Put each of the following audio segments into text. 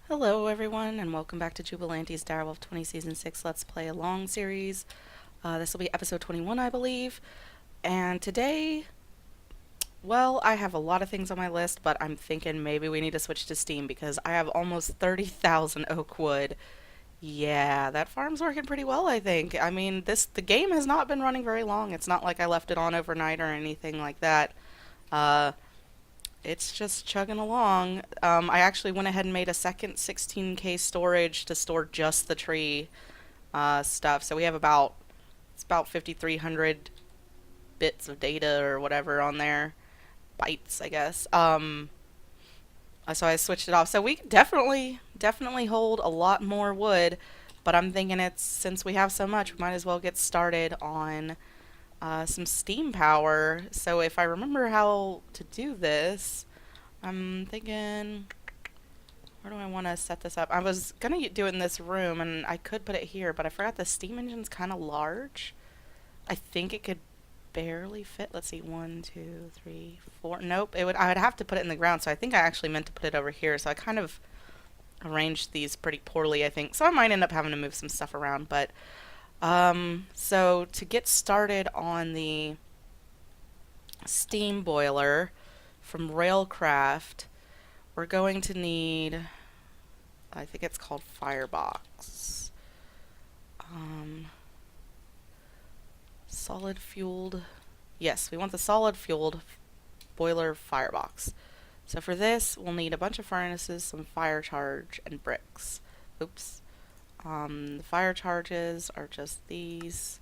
Hello everyone and welcome back to Jubilante's Direwolf 20 Season 6 Let's Play Along series. This will be episode 21 I believe. And today, well, I have a lot of things on my list, but I'm thinking maybe we need to switch to Steam because I have almost 30,000 oak wood. Yeah, that farm's working pretty well, I think. I mean, the game has not been running very long. It's not like I left it on overnight or anything like that. Uh, it's just chugging along. I actually went ahead and made a second 16K storage to store just the tree stuff. So we have it's about 5,300 bits of data or whatever on there. Bytes, I guess. So I switched it off. So we can definitely hold a lot more wood, but I'm thinking since we have so much, we might as well get started on some steam power. So if I remember how to do this, I'm thinking, where do I want to set this up? I was going to do it in this room, and I could put it here, but I forgot the steam engine's kind of large. I think it could barely fit. Let's see, 1, 2, 3, 4. Nope, I would have to put it in the ground, so I think I actually meant to put it over here. So I kind of arranged these pretty poorly, I think. So I might end up having to move some stuff around, but so to get started on the steam boiler from Railcraft, we're going to need, I think it's called Firebox. Solid fueled, yes, we want the solid fueled boiler firebox. So for this, we'll need a bunch of furnaces, some fire charge, and bricks. Oops. The fire charges are just these.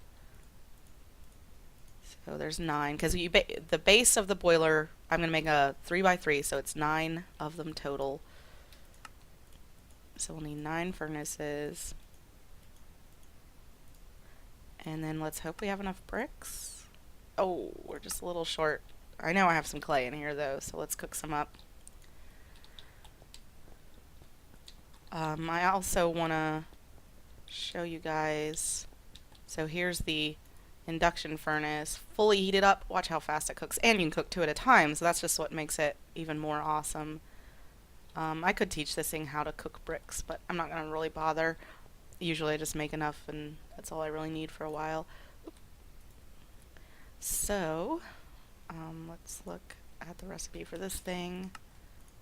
So there's 9, because the base of the boiler, I'm going to make a 3x3, so it's 9 of them total. So we'll need 9 furnaces. And then let's hope we have enough bricks. Oh, we're just a little short. I know I have some clay in here though, so let's cook some up. I also want to show you guys. So here's the induction furnace, fully heated up. Watch how fast it cooks, and you can cook 2 at a time, so that's just what makes it even more awesome. I could teach this thing how to cook bricks, but I'm not going to really bother. Usually I just make enough, and that's all I really need for a while. So, let's look at the recipe for this thing.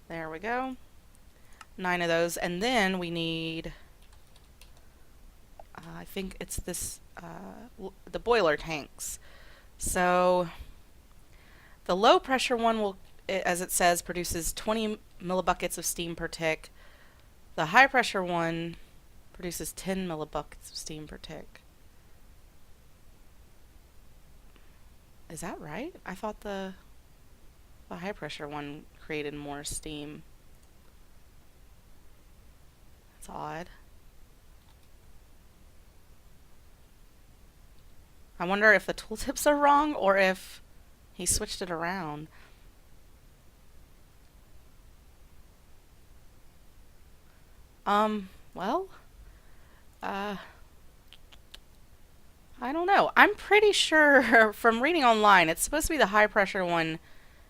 There we go. 9 of those, and then we need, I think it's this, the boiler tanks. So, the low pressure one will, as it says, produces 20 millibuckets of steam per tick. The high pressure one produces 10 millibuckets of steam per tick. Is that right? I thought the high pressure one created more steam. That's odd. I wonder if the tooltips are wrong or if he switched it around. Well, I don't know. I'm pretty sure from reading online, it's supposed to be the high pressure one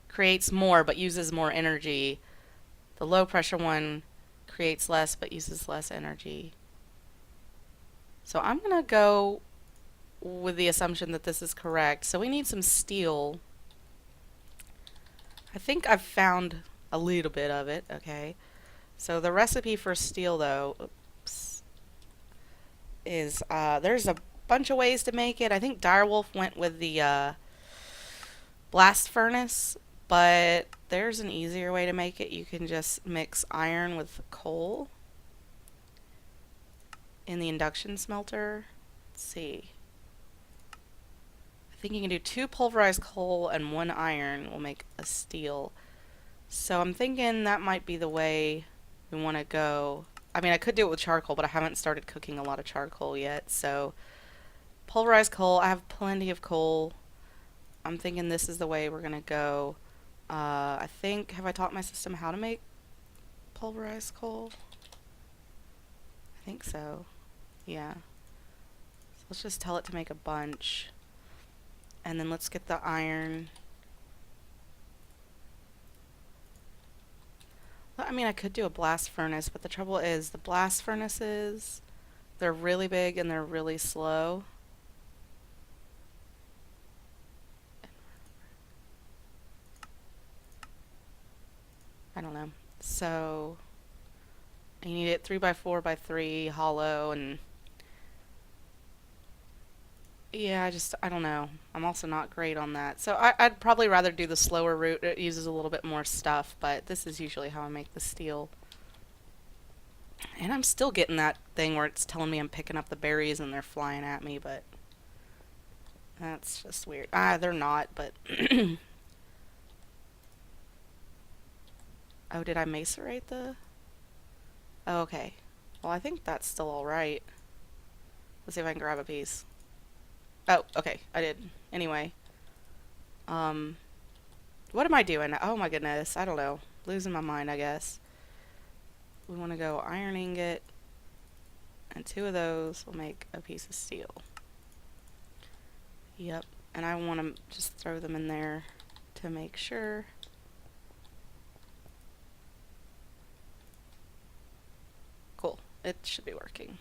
creates more but uses more energy. The low pressure one creates less but uses less energy. So I'm going to go with the assumption that this is correct. So we need some steel. I think I've found a little bit of it. Okay. So the recipe for steel, though, is there's a bunch of ways to make it. I think Direwolf went with the blast furnace, but there's an easier way to make it. You can just mix iron with coal in the induction smelter. Let's see. I think you can do 2 pulverized coal and 1 iron will make a steel. So I'm thinking that might be the way we want to go. I mean, I could do it with charcoal, but I haven't started cooking a lot of charcoal yet. So pulverized coal, I have plenty of coal. I'm thinking this is the way we're going to go. I think, have I taught my system how to make pulverized coal? I think so. Yeah. So let's just tell it to make a bunch. And then let's get the iron. I mean, I could do a blast furnace, but the trouble is the blast furnaces, they're really big and they're really slow. I don't know. So you need it 3 by 4 by 3 hollow, and yeah, I don't know. I'm also not great on that. So I'd probably rather do the slower route. It uses a little bit more stuff, but this is usually how I make the steel. And I'm still getting that thing where it's telling me I'm picking up the berries and they're flying at me, but that's just weird. Ah, they're not, but oh, did I macerate the? Oh, okay. Well, I think that's still all right. Let's see if I can grab a piece. Oh, okay, I did. Anyway, um, what am I doing? Oh my goodness, I don't know. Losing my mind, I guess. We want to go iron ingot, and 2 of those will make a piece of steel. Yep, and I want to just throw them in there to make sure. Cool, it should be working.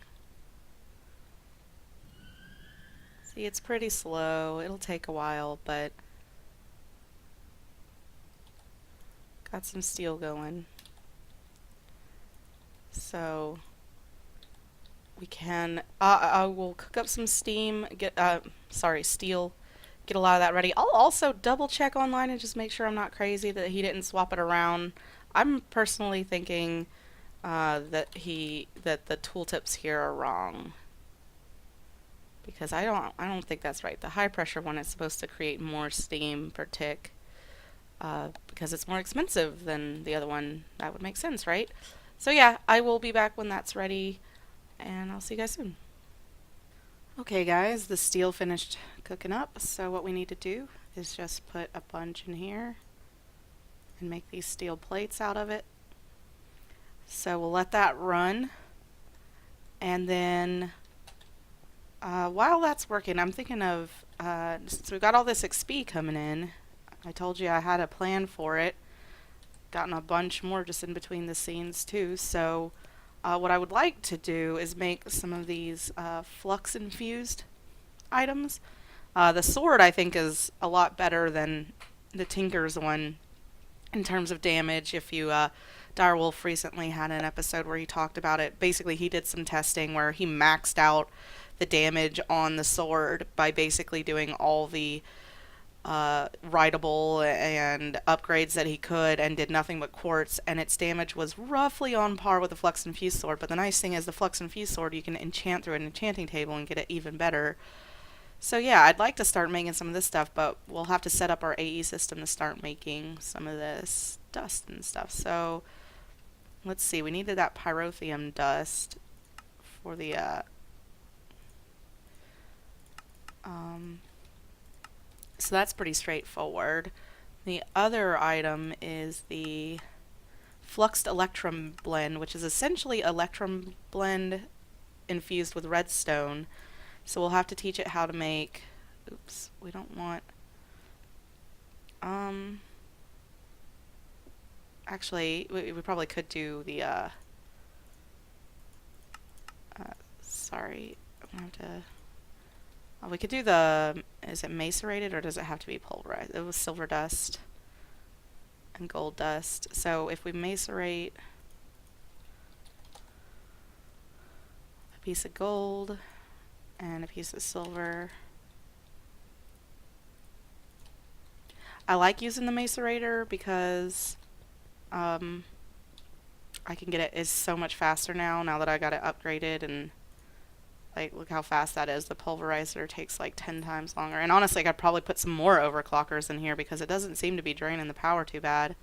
See, it's pretty slow. It'll take a while, but got some steel going. So we can, I will cook up some steam, steel, get a lot of that ready. I'll also double check online and just make sure I'm not crazy that he didn't swap it around. I'm personally thinking that the tooltips here are wrong, because I don't think that's right. The high pressure one is supposed to create more steam per tick, because it's more expensive than the other one. That would make sense, right? So yeah, I will be back when that's ready, and I'll see you guys soon. Okay guys, the steel finished cooking up, so what we need to do is just put a bunch in here and make these steel plates out of it. So we'll let that run, and then while that's working, I'm thinking of, since we've got all this XP coming in, I told you I had a plan for it, gotten a bunch more just in between the scenes too, so what I would like to do is make some of these flux infused items. The sword I think is a lot better than the Tinker's one in terms of damage. If you Direwolf recently had an episode where he talked about it. Basically he did some testing where he maxed out the damage on the sword by basically doing all the writable and upgrades that he could, and did nothing but quartz, and its damage was roughly on par with the Flux Infused sword. But the nice thing is the Flux Infused sword you can enchant through an enchanting table and get it even better. So yeah, I'd like to start making some of this stuff, but we'll have to set up our AE system to start making some of this dust and stuff. So let's see, we needed that pyrotheum dust for the so that's pretty straightforward. The other item is the Fluxed Electrum Blend, which is essentially Electrum Blend infused with redstone. So we'll have to teach it how to make, oops, we don't want, actually, we probably could do the, sorry, I have to, we could do the, is it macerated or does it have to be pulverized? It was silver dust and gold dust. So if we macerate a piece of gold and a piece of silver, I like using the macerator because I can get it is so much faster now that I got it upgraded, and like, look how fast that is. The pulverizer takes like 10 times longer. And honestly, I could probably put some more overclockers in here because it doesn't seem to be draining the power too bad.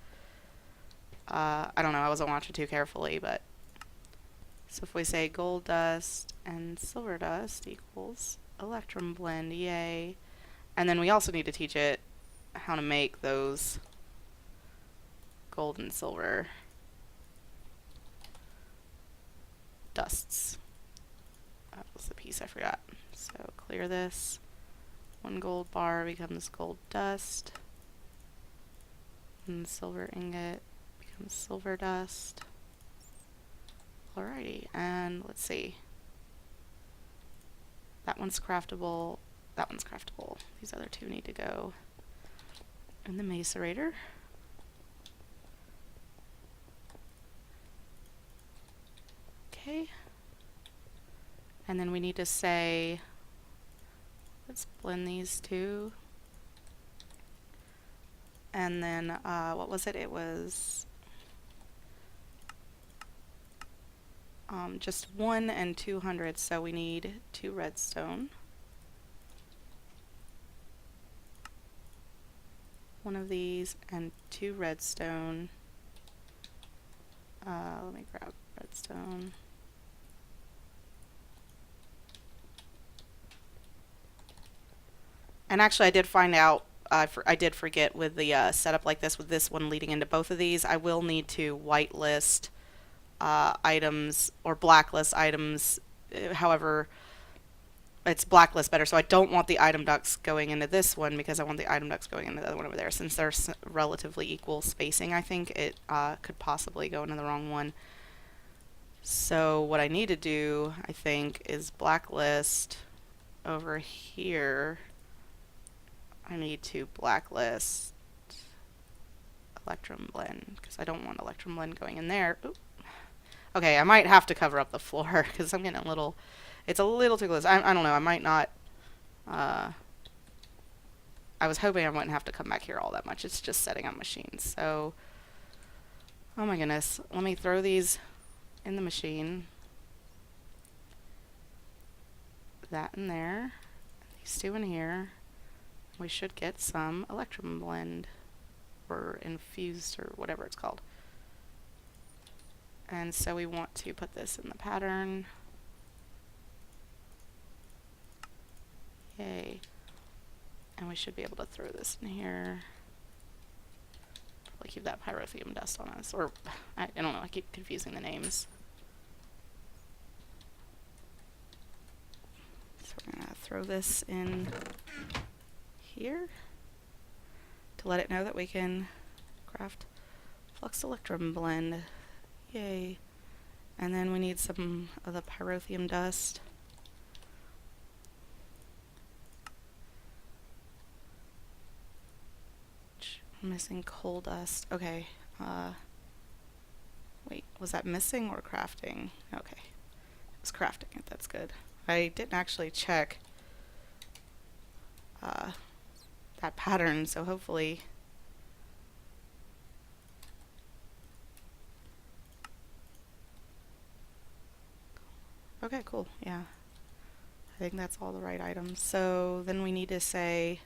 I don't know, I wasn't watching too carefully, but... So if we say gold dust and silver dust equals electrum blend, yay. And then we also need to teach it how to make those gold and silver dusts. That was the piece I forgot. So clear this. 1 gold bar becomes gold dust. And silver ingot some silver dust. Alrighty, and let's see. That one's craftable. That one's craftable. These other two need to go in the macerator. Okay. And then we need to say, let's blend these two. And then, what was it? It was just 1 and 200, so we need 2 redstone. One of these and 2 redstone. Let me grab redstone. And actually I did find out, I did forget with the setup like this, with this one leading into both of these, I will need to whitelist items or blacklist items. However, it's blacklist better, so I don't want the item ducts going into this one because I want the item ducts going into the other one over there. Since they're relatively equal spacing, I think it could possibly go into the wrong one. So what I need to do, I think, is blacklist over here. I need to blacklist Electrum Blend because I don't want Electrum Blend going in there. Oop. Okay, I might have to cover up the floor because I'm getting a little, it's a little too close. I don't know, I might not, I was hoping I wouldn't have to come back here all that much. It's just setting up machines. So, oh my goodness, let me throw these in the machine. That in there, these two in here. We should get some Electrum Blend or infused or whatever it's called. And so we want to put this in the pattern. Yay. And we should be able to throw this in here. Probably keep that pyrotheum dust on us. Or, I don't know, I keep confusing the names. So we're going to throw this in here to let it know that we can craft Flux Electrum Blend. Yay. And then we need some of the pyrotheum dust. I'm missing coal dust. Okay. Wait, was that missing or crafting? Okay. It was crafting it. That's good. I didn't actually check that pattern, so hopefully okay, cool. Yeah. I think that's all the right items. So then we need to say,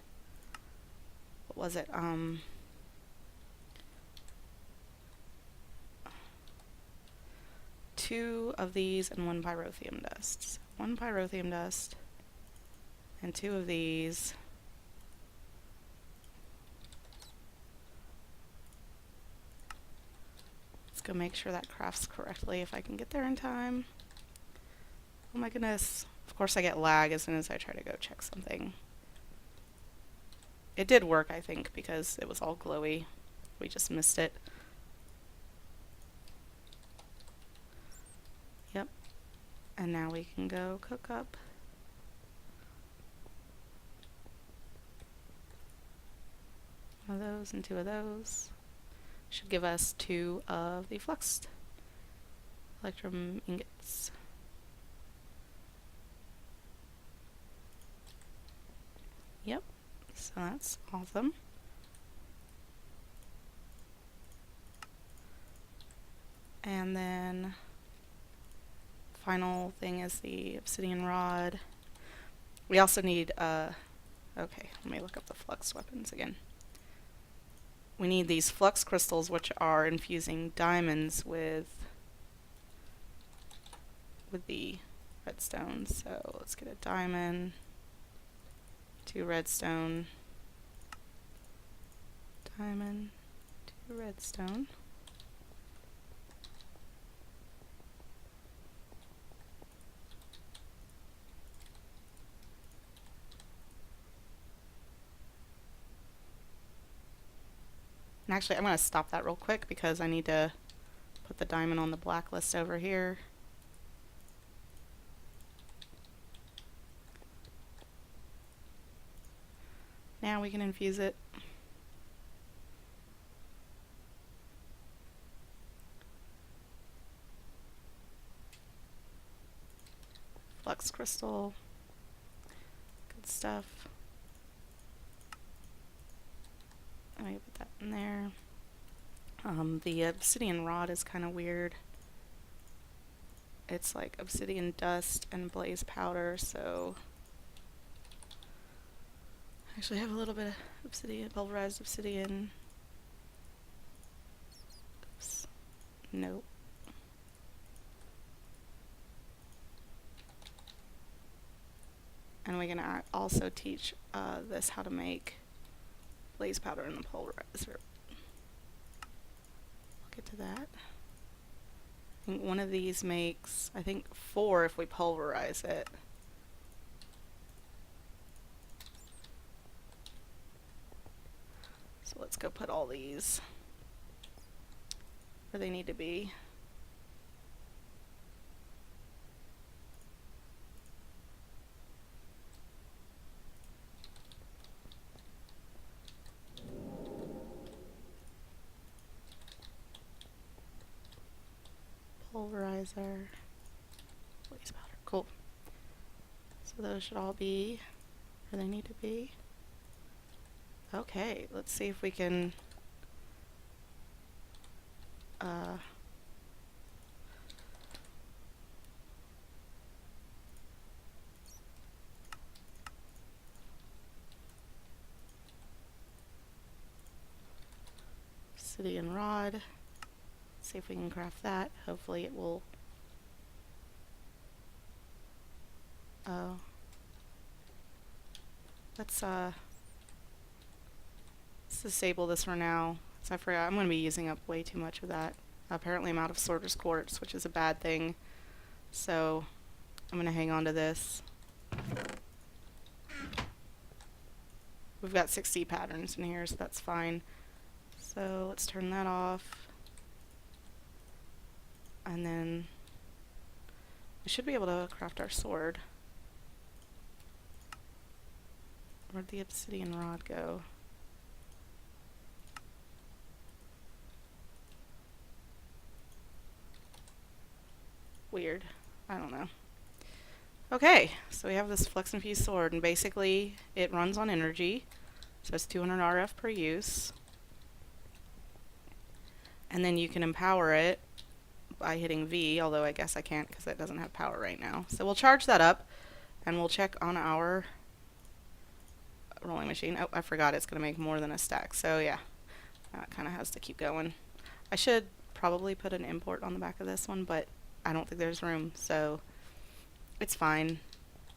what was it? 2 of these and 1 pyrotheum dust. So 1 pyrotheum dust and 2 of these. Let's go make sure that crafts correctly if I can get there in time. Oh my goodness. Of course I get lag as soon as I try to go check something. It did work, I think, because it was all glowy. We just missed it. Yep. And now we can go cook up. One of those and 2 of those. Should give us 2 of the fluxed electrum ingots. Yep, so that's awesome. And then final thing is the obsidian rod. We also need okay, let me look up the flux weapons again. We need these flux crystals, which are infusing diamonds with the redstone. So let's get a diamond, 2 redstone, diamond, 2 redstone. Actually, I'm going to stop that real quick because I need to put the diamond on the blacklist over here. Now we can infuse it. Flux crystal. Good stuff. Let me put that in there. The obsidian rod is kind of weird. It's like obsidian dust and blaze powder, so I actually have a little bit of obsidian, pulverized obsidian. Oops. Nope. And we're going to also teach this how to make blaze powder and the pulverizer. We'll get to that. I think one of these makes, I think 4 if we pulverize it. So let's go put all these where they need to be. Pulverizer, blaze powder, cool. So those should all be where they need to be. Okay, let's see if we can obsidian rod. See if we can craft that. Hopefully it will. Oh. Let's disable this for now. So I forgot, I'm going to be using up way too much of that. Apparently I'm out of sorter's quartz, which is a bad thing. So I'm going to hang on to this. We've got 60 patterns in here, so that's fine. So let's turn that off. And then we should be able to craft our sword. Where'd the obsidian rod go? Weird. I don't know. Okay, so we have this flex infused sword, and basically it runs on energy. So it's 200 RF per use. And then you can empower it by hitting V, although I guess I can't because it doesn't have power right now. So we'll charge that up, and we'll check on our rolling machine. Oh, I forgot it's going to make more than a stack. So yeah, that kind of has to keep going. I should probably put an import on the back of this one, but I don't think there's room, so it's fine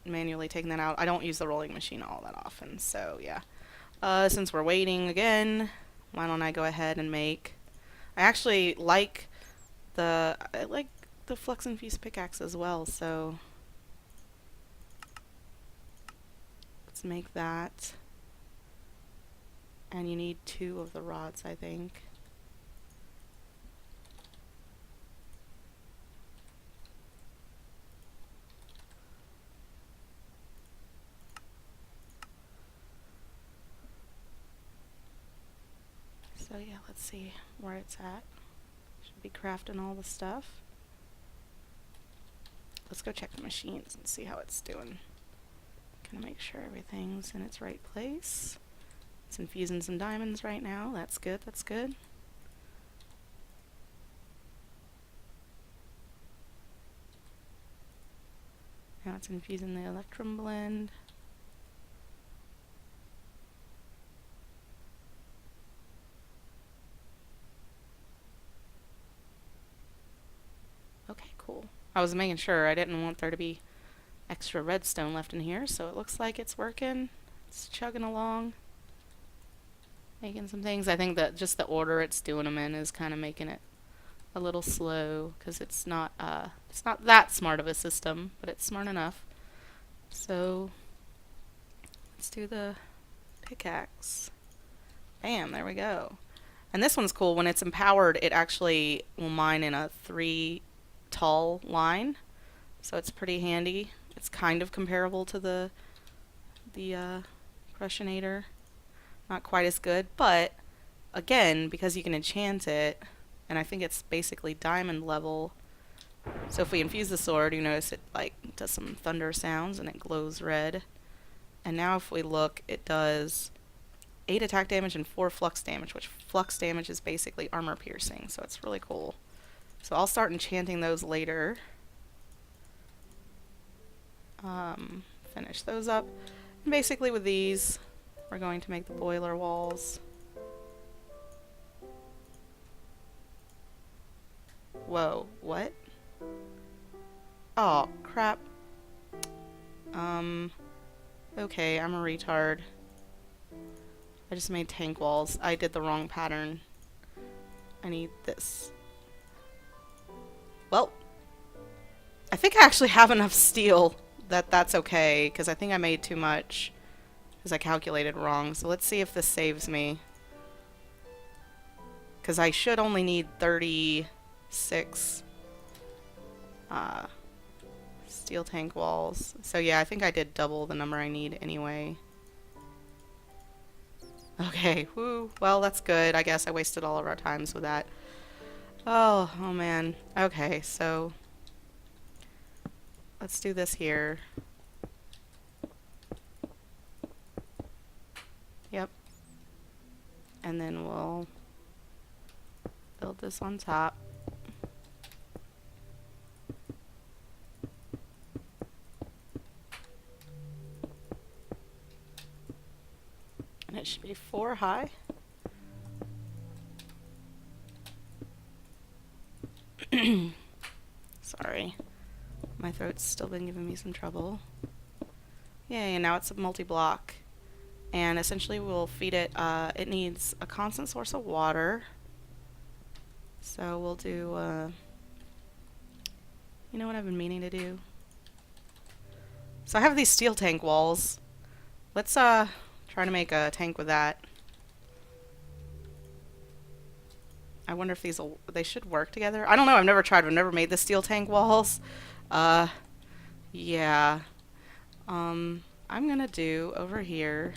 manually taking that out. I don't use the rolling machine all that often, so yeah. Since we're waiting again, why don't I go ahead and make... I actually like the flux infused pickaxe as well, so let's make that. And you need 2 of the rods, I think. So yeah, let's see where it's at. Should be crafting all the stuff. Let's go check the machines and see how it's doing. Gonna make sure everything's in its right place. It's infusing some diamonds right now. That's good, that's good. Now it's infusing the electrum blend. Okay, cool. I was making sure. I didn't want there to be extra redstone left in here, so it looks like it's working. It's chugging along. Making some things. I think that just the order it's doing them in is kind of making it a little slow, because it's not that smart of a system, but it's smart enough. So let's do the pickaxe. Bam, there we go. And this one's cool. When it's empowered, it actually will mine in a 3 tall line. So it's pretty handy. It's kind of comparable to the Crushinator. Not quite as good, but again, because you can enchant it, and I think it's basically diamond level. So if we infuse the sword, you notice it like does some thunder sounds and it glows red. And now if we look, it does 8 attack damage and 4 flux damage, which flux damage is basically armor piercing, so it's really cool. So I'll start enchanting those later. Finish those up. And basically with these, we're going to make the boiler walls. Whoa, what? Oh, crap. Okay, I'm a retard. I just made tank walls. I did the wrong pattern. I need this. Well, I think I actually have enough steel that that's okay, because I think I made too much, because I calculated wrong. So let's see if this saves me. Because I should only need 36 steel tank walls. So yeah, I think I did double the number I need anyway. Okay, whoo. Well, that's good. I guess I wasted all of our times with that. Oh man. Okay, so let's do this here. Yep. And then we'll build this on top. And it should be 4 high. Sorry. My throat's still been giving me some trouble. Yay, and now it's a multi-block. And essentially we'll feed it, it needs a constant source of water. So we'll do, you know what I've been meaning to do? So I have these steel tank walls. Let's, try to make a tank with that. I wonder if they should work together. I don't know, I've never tried. I've never made the steel tank walls. Yeah. I'm gonna do over here.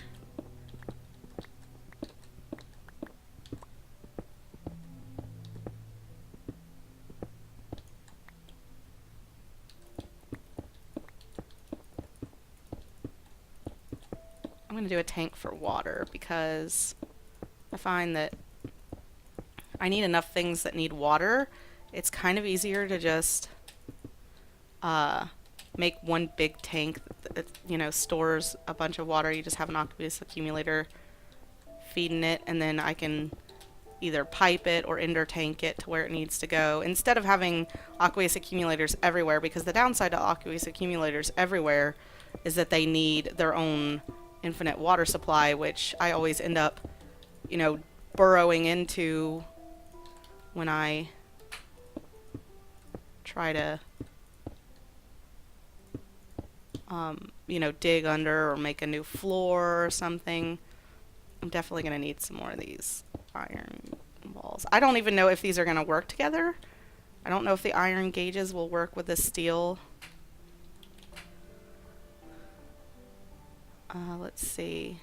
I'm gonna do a tank for water because I find that I need enough things that need water. It's kind of easier to just make one big tank that, you know, stores a bunch of water. You just have an aqueous accumulator feeding it, and then I can either pipe it or ender tank it to where it needs to go, instead of having aqueous accumulators everywhere, because the downside to aqueous accumulators everywhere is that they need their own infinite water supply, which I always end up, you know, burrowing into when I try to you know, dig under or make a new floor or something. I'm definitely going to need some more of these iron balls. I don't even know if these are going to work together. I don't know if the iron gauges will work with the steel. Let's see.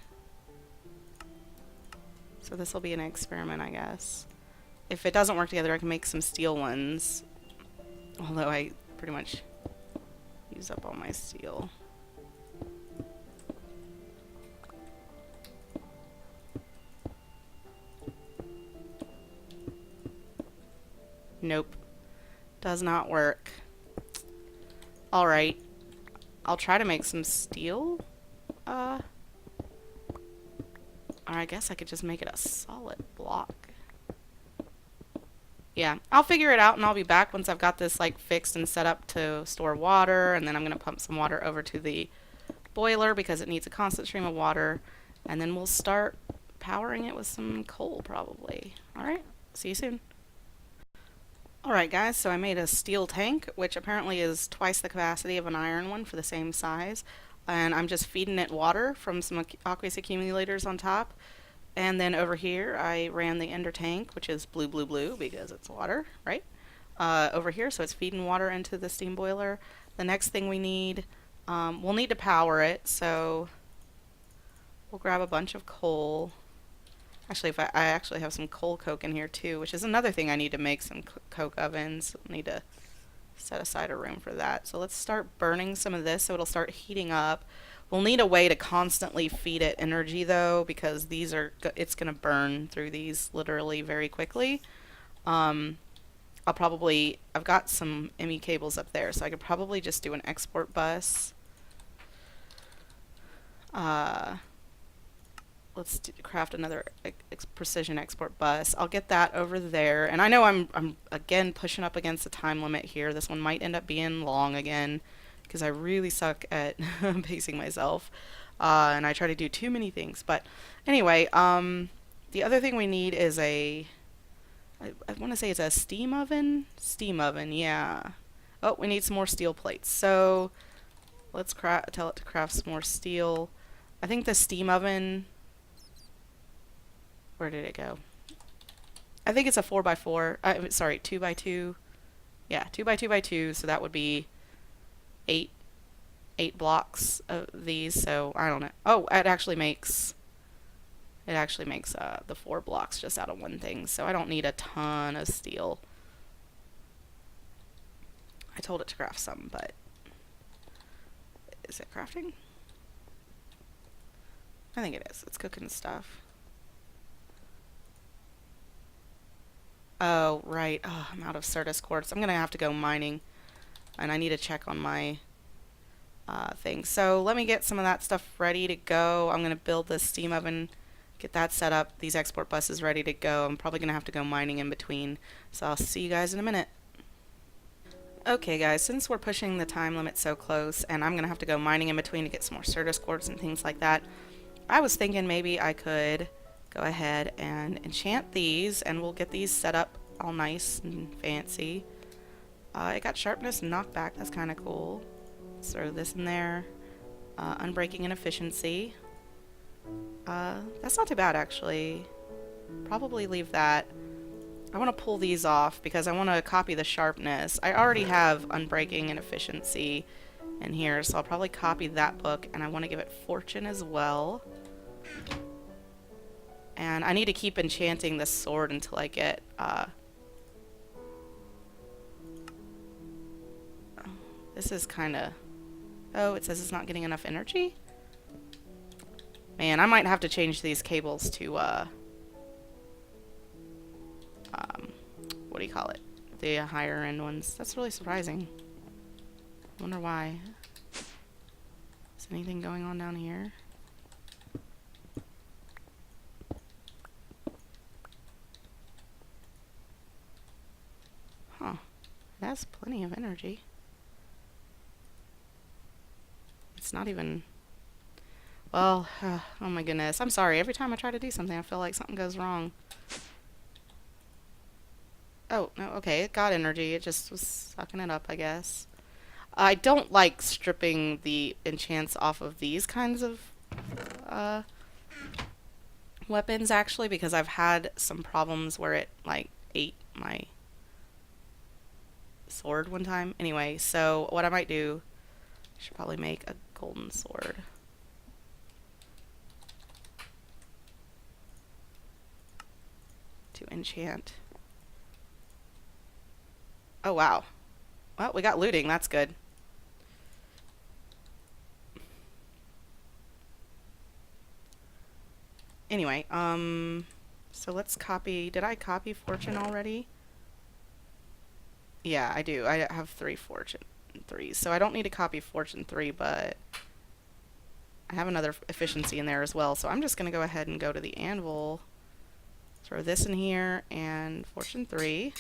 So this will be an experiment, I guess. If it doesn't work together, I can make some steel ones. Although I pretty much use up all my steel. Nope. Does not work. Alright. I'll try to make some steel. Or I guess I could just make it a solid block. Yeah, I'll figure it out and I'll be back once I've got this like fixed and set up to store water, and then I'm going to pump some water over to the boiler because it needs a constant stream of water, and then we'll start powering it with some coal probably. Alright, see you soon. Alright guys, so I made a steel tank, which apparently is twice the capacity of an iron one for the same size, and I'm just feeding it water from some aqueous accumulators on top. And then over here, I ran the ender tank, which is blue, blue, blue, because it's water, right? Over here, so it's feeding water into the steam boiler. The next thing we need, we'll need to power it, so we'll grab a bunch of coal. Actually, if I actually have some coal coke in here too, which is another thing I need to make, some coke ovens. I'll need to set aside a room for that. So let's start burning some of this so it'll start heating up. We'll need a way to constantly feed it energy though, because these are, it's going to burn through these literally very quickly. I've got some ME cables up there, so I could probably just do an export bus. Let's craft another precision export bus. I'll get that over there. And I know I'm again pushing up against the time limit here. This one might end up being long again because I really suck at pacing myself. And I try to do too many things. But anyway, the other thing we need is I want to say it's a steam oven? Steam oven, yeah. Oh, we need some more steel plates. So let's tell it to craft some more steel. I think the steam oven... Where did it go? I think it's a 4x4. Sorry, 2x2. Yeah, 2x2x2. So that would be 8 blocks of these. So I don't know. Oh, it actually makes the 4 blocks just out of one thing. So I don't need a ton of steel. I told it to craft some, but is it crafting? I think it is. It's cooking stuff. Oh, right. Oh, I'm out of Certus quartz. I'm going to have to go mining. And I need to check on my thing. So let me get some of that stuff ready to go. I'm going to build this steam oven, get that set up. These export buses ready to go. I'm probably going to have to go mining in between. So I'll see you guys in a minute. Okay guys, since we're pushing the time limit so close and I'm going to have to go mining in between to get some more Certus quartz and things like that, I was thinking maybe I could go ahead and enchant these, and we'll get these set up all nice and fancy. It got sharpness and knockback. That's kind of cool. Let's throw this in there. Unbreaking and efficiency. That's not too bad actually. Probably leave that. I want to pull these off because I want to copy the sharpness. I already have unbreaking and efficiency in here, so I'll probably copy that book, and I want to give it fortune as well. And I need to keep enchanting this sword until I get, this is kind of... Oh, it says it's not getting enough energy? Man, I might have to change these cables to, what do you call it? The higher end ones. That's really surprising. I wonder why. Is anything going on down here? Huh. That's plenty of energy. It's not even... Well, oh my goodness. I'm sorry. Every time I try to do something, I feel like something goes wrong. Oh, no, okay. It got energy. It just was sucking it up, I guess. I don't like stripping the enchants off of these kinds of weapons, actually, because I've had some problems where it, like, ate my sword one time. Anyway, so what I might do, I should probably make a golden sword. To enchant. Oh, wow. Well, we got looting. That's good. Anyway, so let's copy. Did I copy fortune already? Yeah, I do. I have 3 fortune 3s, so I don't need to copy fortune 3, but I have another efficiency in there as well, so I'm just going to go ahead and go to the anvil, throw this in here, and fortune 3,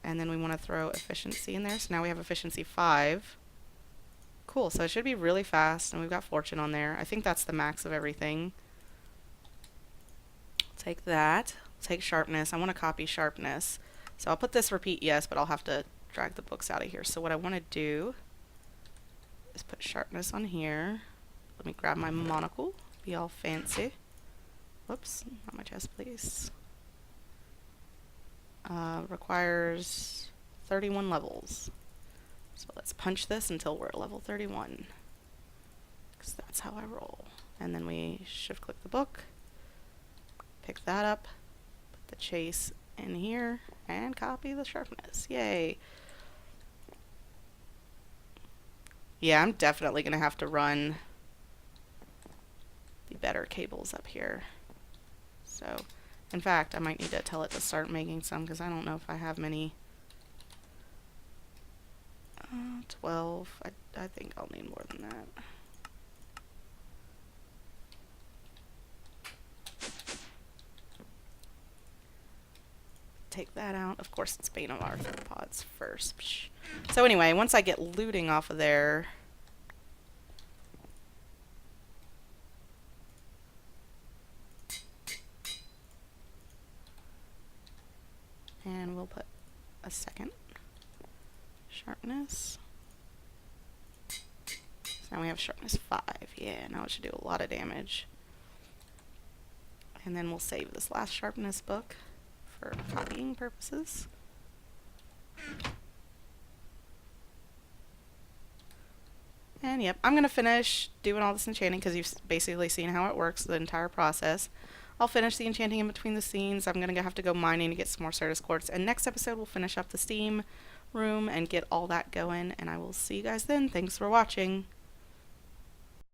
and then we want to throw efficiency in there, so now we have efficiency 5. Cool, so it should be really fast, and we've got fortune on there. I think that's the max of everything. Take that. Take sharpness. I want to copy sharpness. So I'll put this repeat yes, but I'll have to drag the books out of here. So what I want to do is put sharpness on here. Let me grab my monocle. Be all fancy. Whoops, not my chest, please. Requires 31 levels. So let's punch this until we're at level 31. Because that's how I roll. And then we shift click the book, pick that up, put the chase in here, and copy the sharpness. Yay! Yeah, I'm definitely going to have to run the better cables up here. So, in fact, I might need to tell it to start making some because I don't know if I have many. 12. I think I'll need more than that. Take that out. Of course, it's Bane of Arthropods first. Psh. So anyway, once I get looting off of there, and we'll put a second sharpness. So now we have sharpness 5. Yeah, now it should do a lot of damage. And then we'll save this last sharpness book for copying purposes. And yep, I'm going to finish doing all this enchanting because you've basically seen how it works, the entire process. I'll finish the enchanting in between the scenes. I'm going to have to go mining to get some more Certus quartz. And next episode, we'll finish up the steam room and get all that going. And I will see you guys then. Thanks for watching.